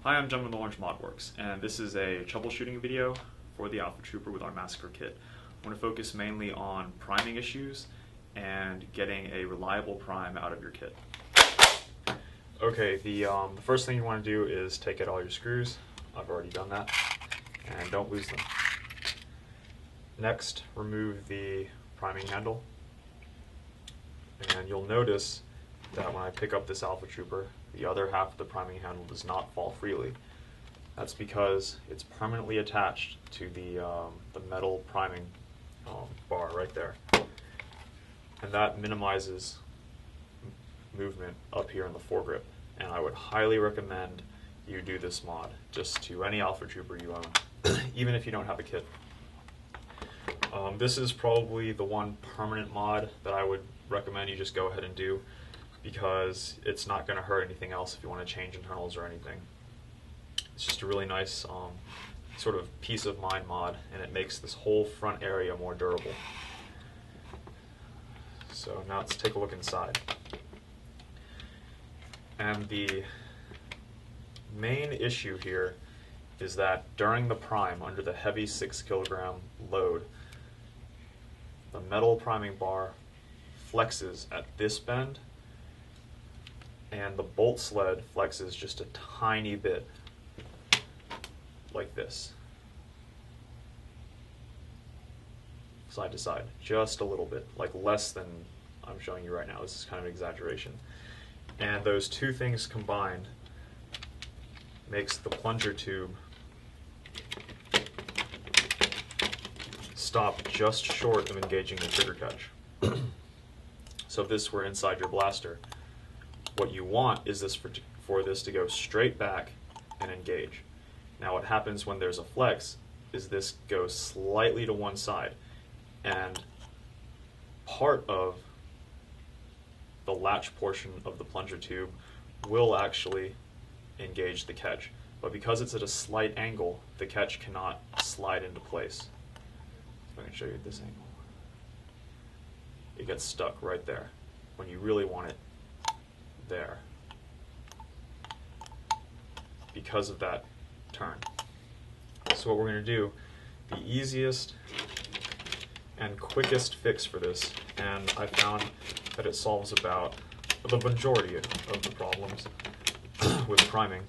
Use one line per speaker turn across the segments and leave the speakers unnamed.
Hi, I'm Gentleman the Orange Modworks, and this is a troubleshooting video for the Alpha Trooper with our Massacre kit. I want to focus mainly on priming issues and getting a reliable prime out of your kit. Okay, the first thing you want to do is take out all your screws. I've already done that, and don't lose them. Next, remove the priming handle, and you'll notice that when I pick up this Alpha Trooper, the other half of the priming handle does not fall freely. That's because it's permanently attached to the metal priming bar right there. And that minimizes movement up here in the foregrip. And I would highly recommend you do this mod just to any Alpha Trooper you own, even if you don't have a kit. This is probably the one permanent mod that I would recommend you just go ahead and do, because it's not going to hurt anything else if you want to change internals or anything. It's just a really nice sort of peace of mind mod, and it makes this whole front area more durable. So now let's take a look inside. And the main issue here is that during the prime, under the heavy 6 kilogram load, the metal priming bar flexes at this bend, and the bolt sled flexes just a tiny bit, like this, side to side, just a little bit, like less than I'm showing you right now. This is kind of an exaggeration. And those two things combined makes the plunger tube stop just short of engaging the trigger catch. So if this were inside your blaster, what you want is this for this to go straight back and engage. Now what happens when there's a flex is this goes slightly to one side, and part of the latch portion of the plunger tube will actually engage the catch. But because it's at a slight angle, the catch cannot slide into place. If I can show you at this angle. It gets stuck right there when you really want it there, because of that turn. So what we're going to do, the easiest and quickest fix for this, and I found that it solves about the majority of the problems with priming,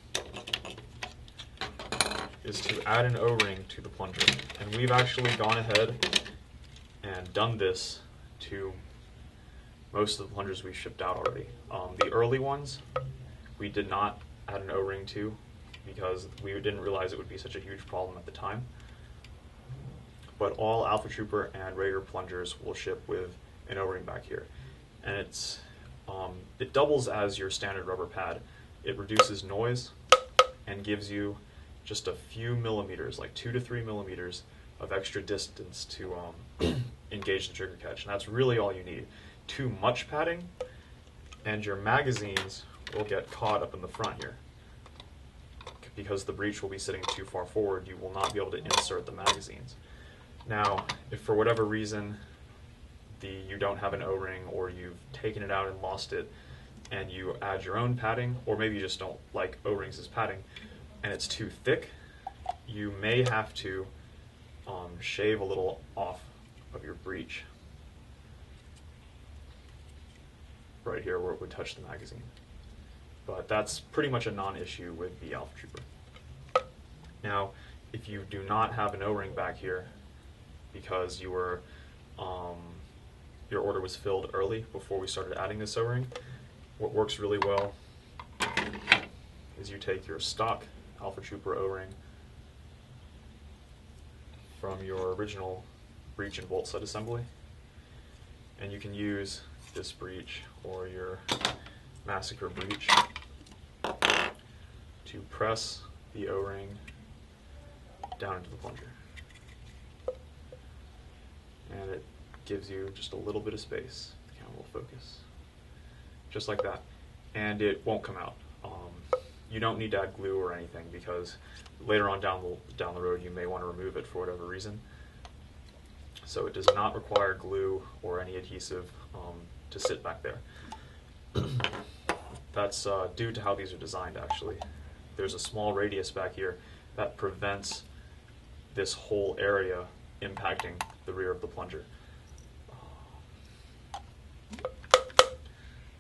is to add an O-ring to the plunger. And we've actually gone ahead and done this to most of the plungers we shipped out already. The early ones we did not add an O-ring to, because we didn't realize it would be such a huge problem at the time. But all Alpha Trooper and regular plungers will ship with an O-ring back here. And it doubles as your standard rubber pad. It reduces noise and gives you just a few millimeters, like 2 to 3 millimeters of extra distance to engage the trigger catch. And that's really all you need. Too much padding, and your magazines will get caught up in the front here. Because the breech will be sitting too far forward, you will not be able to insert the magazines. Now, if for whatever reason you don't have an O-ring, or you've taken it out and lost it, and you add your own padding, or maybe you just don't like O-rings as padding, and it's too thick, you may have to shave a little off of your breech, right here where it would touch the magazine. But that's pretty much a non-issue with the Alpha Trooper. Now, if you do not have an O-ring back here because you were your order was filled early before we started adding this O-ring, what works really well is you take your stock Alpha Trooper O-ring from your original breech and bolt set assembly, and you can use this breech or your Massacre breech to press the O-ring down into the plunger. And it gives you just a little bit of space. The camera will focus. Just like that. And it won't come out. You don't need to add glue or anything, because later on down the road you may want to remove it for whatever reason. So it does not require glue or any adhesive to sit back there. That's due to how these are designed, actually. there's a small radius back here that prevents this whole area impacting the rear of the plunger.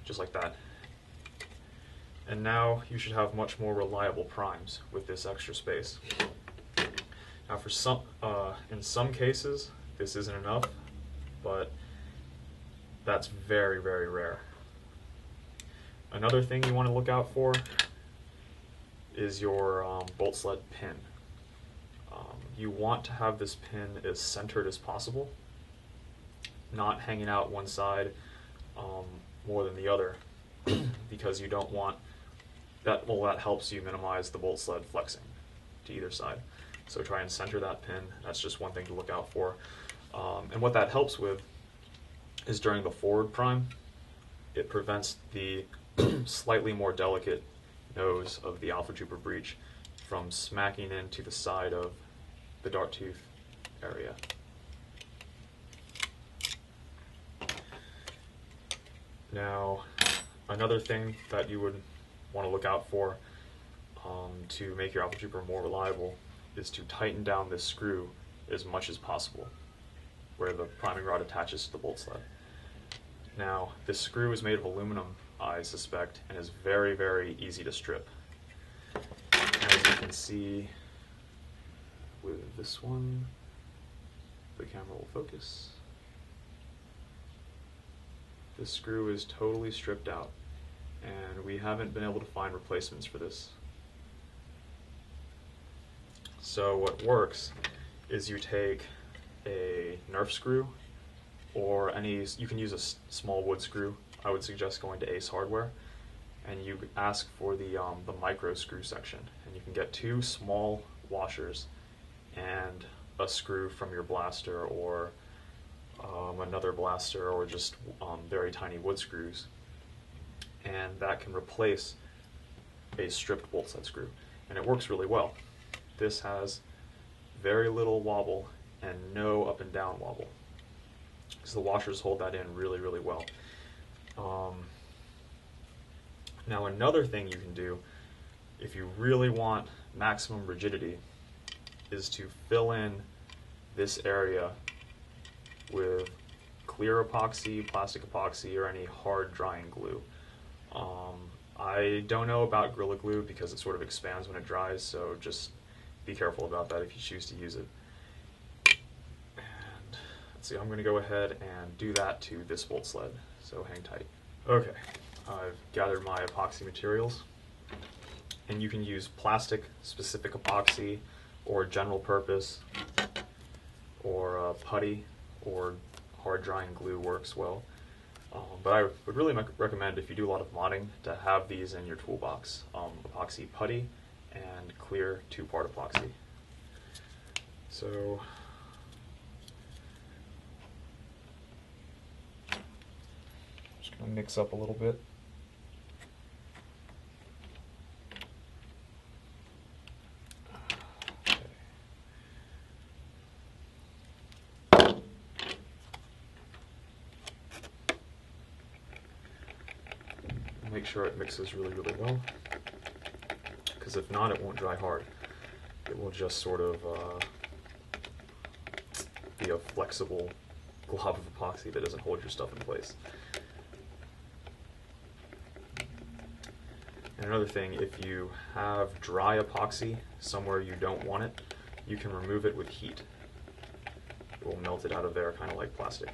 Just like that. And now you should have much more reliable primes with this extra space. Now for in some cases, this isn't enough, but that's very, very rare. Another thing you want to look out for is your bolt sled pin. You want to have this pin as centered as possible, not hanging out one side more than the other, because you don't want that. Well, that helps you minimize the bolt sled flexing to either side. So try and center that pin. That's just one thing to look out for. And what that helps with is during the forward prime, it prevents the slightly more delicate nose of the alpha trooper breech from smacking into the side of the dart tooth area. Now, another thing that you would want to look out for to make your alpha trooper more reliable is to tighten down this screw as much as possible where the priming rod attaches to the bolt sled. Now, this screw is made of aluminum, I suspect, and is very, very easy to strip. As you can see with this one, the camera will focus. This screw is totally stripped out, and we haven't been able to find replacements for this. So what works is you take a Nerf screw, or you can use a small wood screw. I would suggest going to Ace Hardware, and you ask for the micro screw section, and you can get 2 small washers and a screw from your blaster, or another blaster, or just very tiny wood screws, and that can replace a stripped bolt sled screw, and it works really well. This has very little wobble and no up and down wobble, because the washers hold that in really, really well. Now, another thing you can do if you really want maximum rigidity is to fill in this area with clear epoxy, plastic epoxy, or any hard drying glue. I don't know about Gorilla Glue because it sort of expands when it dries, so just be careful about that if you choose to use it. And let's see, I'm going to go ahead and do that to this bolt sled, so hang tight. Okay, I've gathered my epoxy materials, and you can use plastic specific epoxy or general purpose, or putty, or hard drying glue works well. But I would really recommend, if you do a lot of modding, to have these in your toolbox. Epoxy putty and clear 2-part epoxy. So just going to mix up a little bit. Make sure it mixes really, really well, because if not, it won't dry hard. It will just sort of be a flexible glob of epoxy that doesn't hold your stuff in place. And another thing, if you have dry epoxy somewhere you don't want it, you can remove it with heat. It will melt it out of there, kind of like plastic.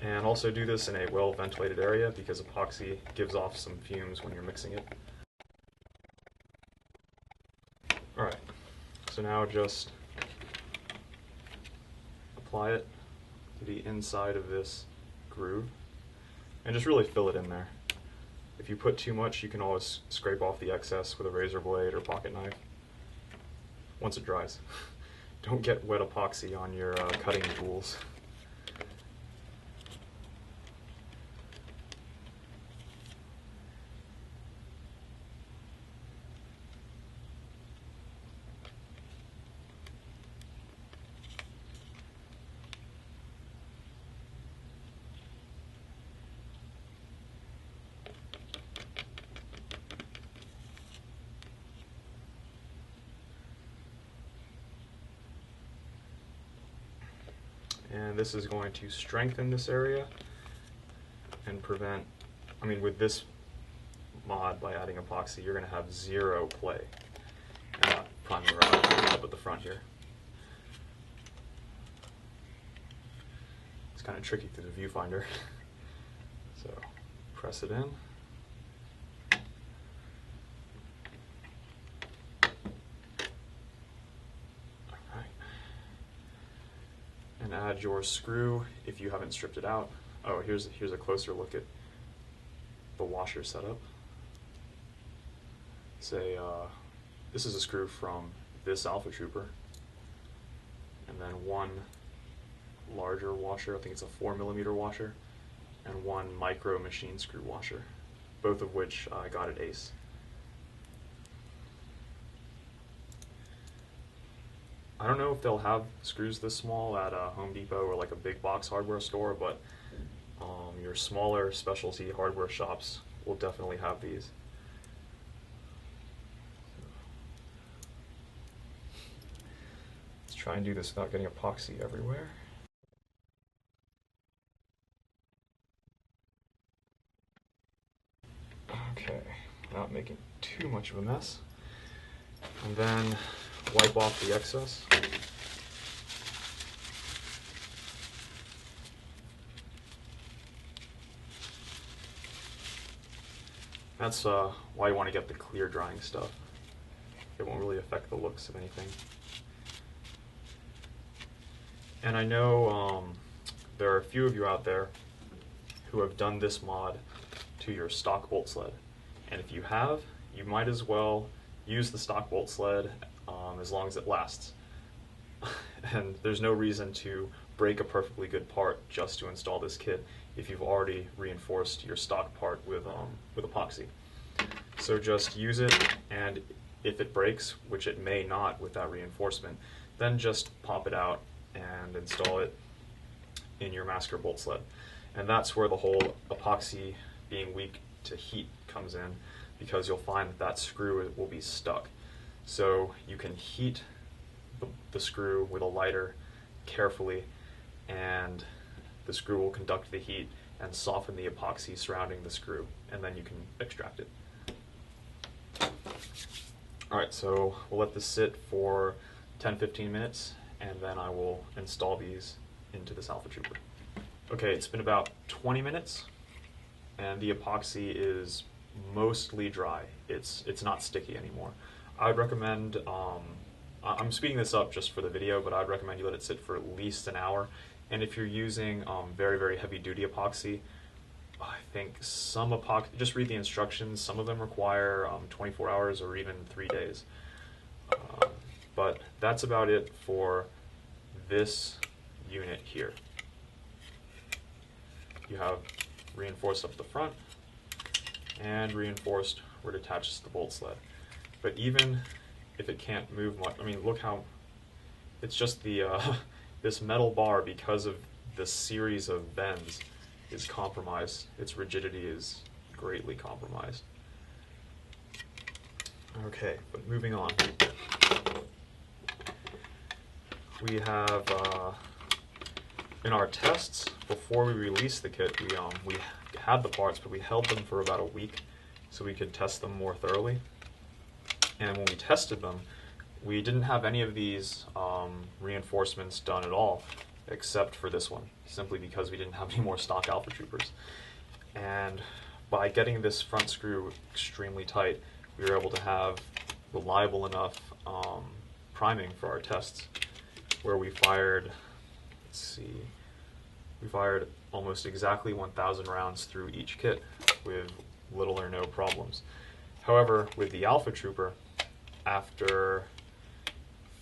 And also do this in a well-ventilated area, because epoxy gives off some fumes when you're mixing it. Alright, so now just apply it to the inside of this groove, and just really fill it in there. If you put too much, you can always scrape off the excess with a razor blade or pocket knife once it dries. Don't get wet epoxy on your cutting tools. and this is going to strengthen this area and prevent, I mean, with this mod, by adding epoxy, you're going to have zero play. Prime your up at the front here. It's kind of tricky through the viewfinder. So press it in. And add your screw if you haven't stripped it out. Oh, here's a closer look at the washer setup. This is a screw from this Alpha Trooper, and then one larger washer, I think it's a 4mm washer, and one micro machine screw washer, both of which I got at Ace. I don't know if they'll have screws this small at Home Depot or like a big box hardware store, but your smaller specialty hardware shops will definitely have these. Let's try and do this without getting epoxy everywhere. Okay, not making too much of a mess. And then wipe off the excess. That's why you want to get the clear drying stuff. It won't really affect the looks of anything. And I know there are a few of you out there who have done this mod to your stock bolt sled. And if you have, you might as well use the stock bolt sled as long as it lasts. And there's no reason to break a perfectly good part just to install this kit if you've already reinforced your stock part with epoxy. So just use it, and if it breaks, which it may not with that reinforcement, then just pop it out and install it in your Massacre bolt sled. And that's where the whole epoxy being weak to heat comes in, because you'll find that that screw will be stuck. So you can heat the screw with a lighter carefully, and the screw will conduct the heat and soften the epoxy surrounding the screw, and then you can extract it. Alright, so we'll let this sit for 10-15 minutes, and then I will install these into this Alpha Trooper. Okay, it's been about 20 minutes, and the epoxy is mostly dry. It's not sticky anymore. I'd recommend, I'm speeding this up just for the video, but I'd recommend you let it sit for at least an hour. And if you're using very, very heavy duty epoxy, I think some epoxy, just read the instructions, some of them require 24 hours or even 3 days. But that's about it for this unit here. You have reinforced up the front and reinforced where it attaches to the bolt sled. But even if it can't move much, I mean, look how it's just the this metal bar, because of the series of bends, is compromised. Its rigidity is greatly compromised. Okay, but moving on. We have in our tests before we released the kit, we had the parts, but we held them for about a week so we could test them more thoroughly. And when we tested them, we didn't have any of these reinforcements done at all, except for this one, simply because we didn't have any more stock Alpha Troopers. And by getting this front screw extremely tight, we were able to have reliable enough priming for our tests, where we fired, we fired almost exactly 1,000 rounds through each kit with little or no problems. However, with the Alpha Trooper, after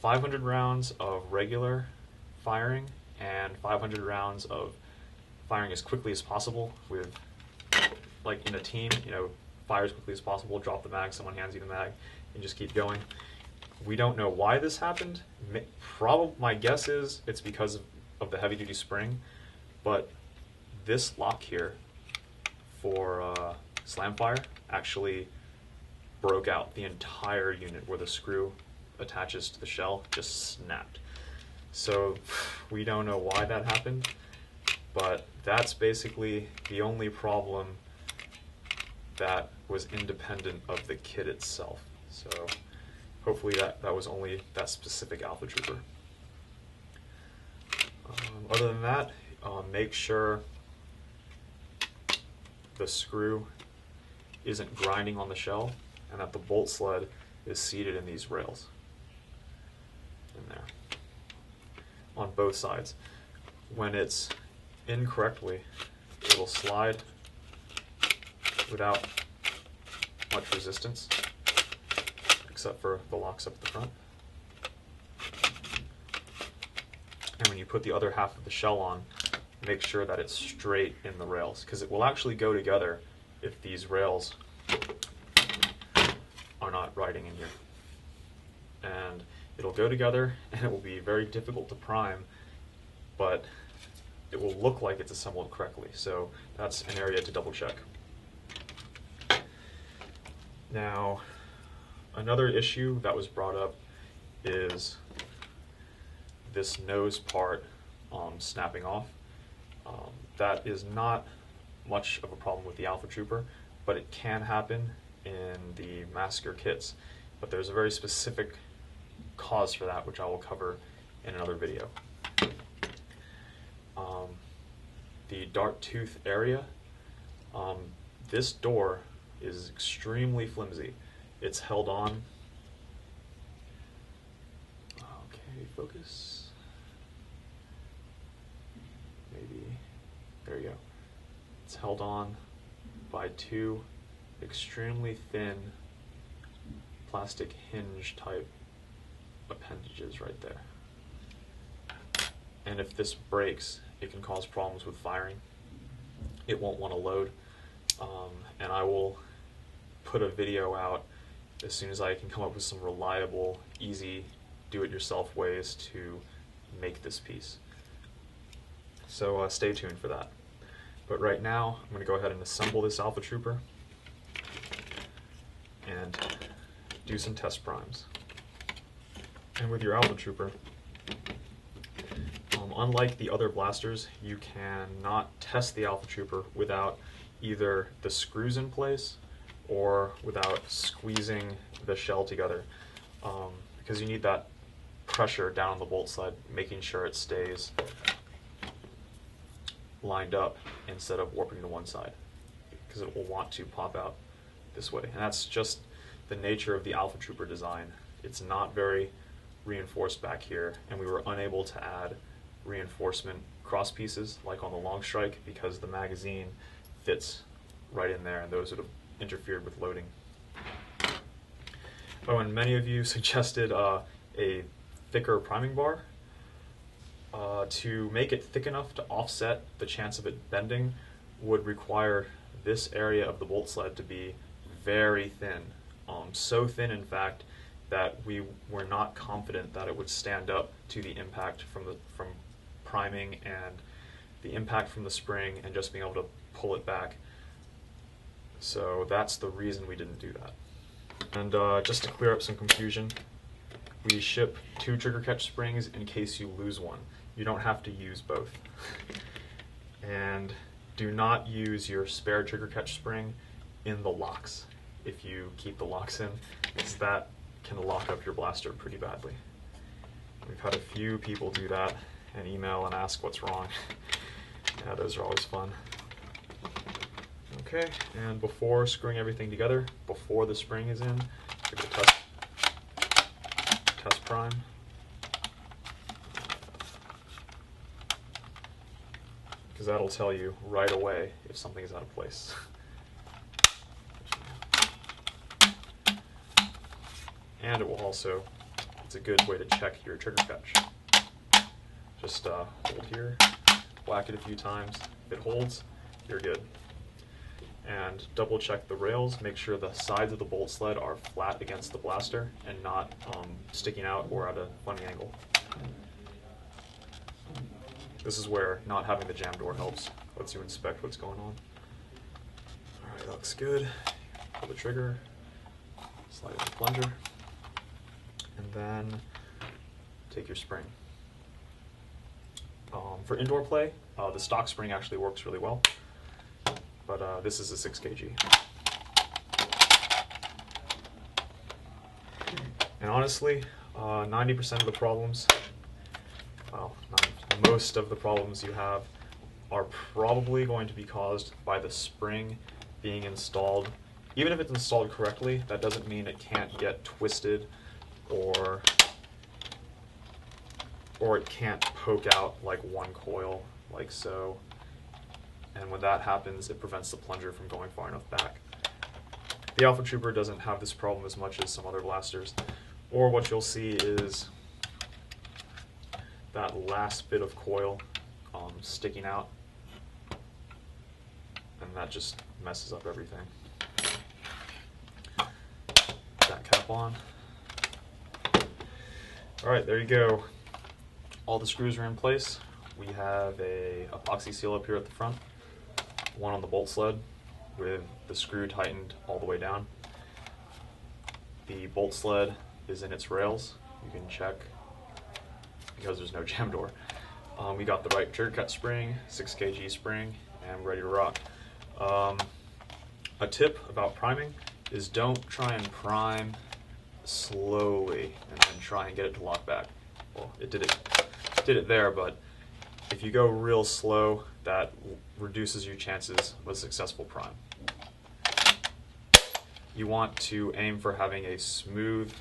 500 rounds of regular firing and 500 rounds of firing as quickly as possible, with, like in a team, you know, fire as quickly as possible, drop the mag, someone hands you the mag, and just keep going. We don't know why this happened. My guess is it's because of the heavy duty spring, but this lock here for slam fire actually broke out. The entire unit where the screw attaches to the shell just snapped. So we don't know why that happened, but that's basically the only problem that was independent of the kit itself. So hopefully that was only that specific Alpha Trooper. Other than that, make sure the screw isn't grinding on the shell and that the bolt sled is seated in these rails in there on both sides. When it's in correctly, it'll slide without much resistance, except for the locks up the front. And when you put the other half of the shell on, make sure that it's straight in the rails, because it will actually go together if these rails are not riding in here. And it'll go together, and it will be very difficult to prime, but it will look like it's assembled correctly. So that's an area to double check. Now, another issue that was brought up is this nose part snapping off. That is not much of a problem with the Alpha Trooper, but it can happen in the Massacre kits. But there's a very specific cause for that, which I will cover in another video. The dart tooth area, this door is extremely flimsy. It's held on. Okay, focus. Maybe. There you go. It's held on by two extremely thin plastic hinge type appendages right there. And if this breaks, it can cause problems with firing. It won't want to load. And I will put a video out as soon as I can come up with some reliable, easy, do-it-yourself ways to make this piece. So stay tuned for that. But right now, I'm going to go ahead and assemble this Alpha Trooper and do some test primes. And with your Alpha Trooper, unlike the other blasters, you cannot test the Alpha Trooper without either the screws in place or without squeezing the shell together, because you need that pressure down on the bolt sled, making sure it stays lined up instead of warping to one side, because it will want to pop out this way. And that's just the nature of the Alpha Trooper design. It's not very reinforced back here, and we were unable to add reinforcement cross pieces like on the long strike because the magazine fits right in there, and those would have interfered with loading. Oh, and many of you suggested a thicker priming bar. To make it thick enough to offset the chance of it bending would require this area of the bolt sled to be very thin. So thin, in fact, that we were not confident that it would stand up to the impact from priming and the impact from the spring and just being able to pull it back. So that's the reason we didn't do that. And just to clear up some confusion, we ship 2 trigger catch springs in case you lose one. You don't have to use both. And do not use your spare trigger catch spring in the locks. If you keep the locks in, because that can lock up your blaster pretty badly. We've had a few people do that and email and ask what's wrong. Yeah, those are always fun. Okay, and before screwing everything together, before the spring is in, give it a test prime. Because that'll tell you right away if something is out of place. And it will also, it's a good way to check your trigger catch. Just hold here, whack it a few times. If it holds, you're good. And double check the rails, make sure the sides of the bolt sled are flat against the blaster and not sticking out or at a funny angle. This is where not having the jam door helps. Lets you inspect what's going on. Alright, that looks good. Pull the trigger, slide in the plunger, and then take your spring. For indoor play, the stock spring actually works really well, but this is a 6 kg. And honestly, 90% of the problems, well, most of the problems you have are probably going to be caused by the spring being installed. Even if it's installed correctly, that doesn't mean it can't get twisted or it can't poke out like one coil, like so. And when that happens, it prevents the plunger from going far enough back. The Alpha Trooper doesn't have this problem as much as some other blasters. Or what you'll see is that last bit of coil sticking out, and that just messes up everything. That cap on. Alright, there you go. All the screws are in place. We have a epoxy seal up here at the front, one on the bolt sled with the screw tightened all the way down. The bolt sled is in its rails. You can check because there's no jam door. We got the right trigger cut spring, 6 kg spring, and we're ready to rock. A tip about priming is don't try and prime slowly and then try and get it to lock back. Well, it did it there, but if you go real slow, that reduces your chances of a successful prime. You want to aim for having a smooth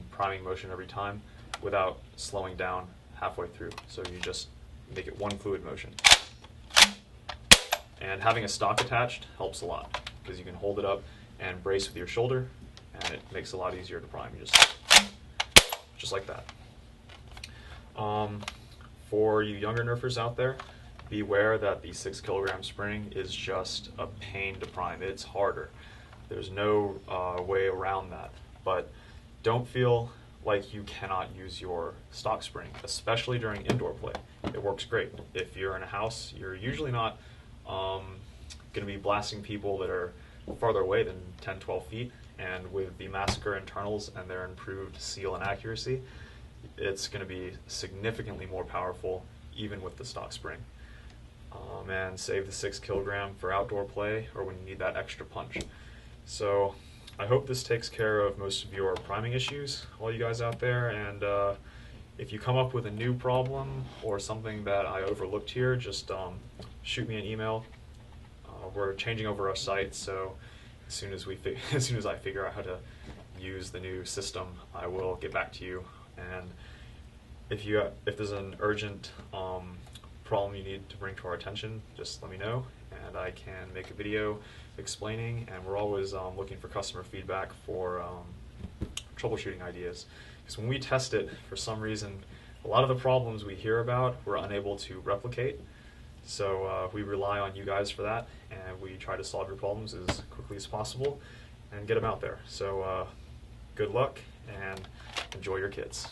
priming motion every time without slowing down halfway through. So you just make it one fluid motion. And having a stock attached helps a lot because you can hold it up and brace with your shoulder, and it makes it a lot easier to prime. Just like that. For you younger Nerfers out there, beware that the 6 kg spring is just a pain to prime. It's harder. There's no way around that. But don't feel like you cannot use your stock spring, especially during indoor play. It works great. If you're in a house, you're usually not going to be blasting people that are farther away than 10-12 feet, and with the Massacre internals and their improved seal and accuracy, it's going to be significantly more powerful even with the stock spring. And save the 6 kg for outdoor play or when you need that extra punch. So I hope this takes care of most of your priming issues, all you guys out there, and if you come up with a new problem or something that I overlooked here, just shoot me an email. We're changing over our site, so as soon as I figure out how to use the new system, I will get back to you. And if there's an urgent problem you need to bring to our attention, just let me know, and I can make a video explaining. And we're always looking for customer feedback for troubleshooting ideas, because when we test it, for some reason, a lot of the problems we hear about we're unable to replicate. So we rely on you guys for that, and we try to solve your problems as quickly as possible and get them out there. So good luck and enjoy your kits.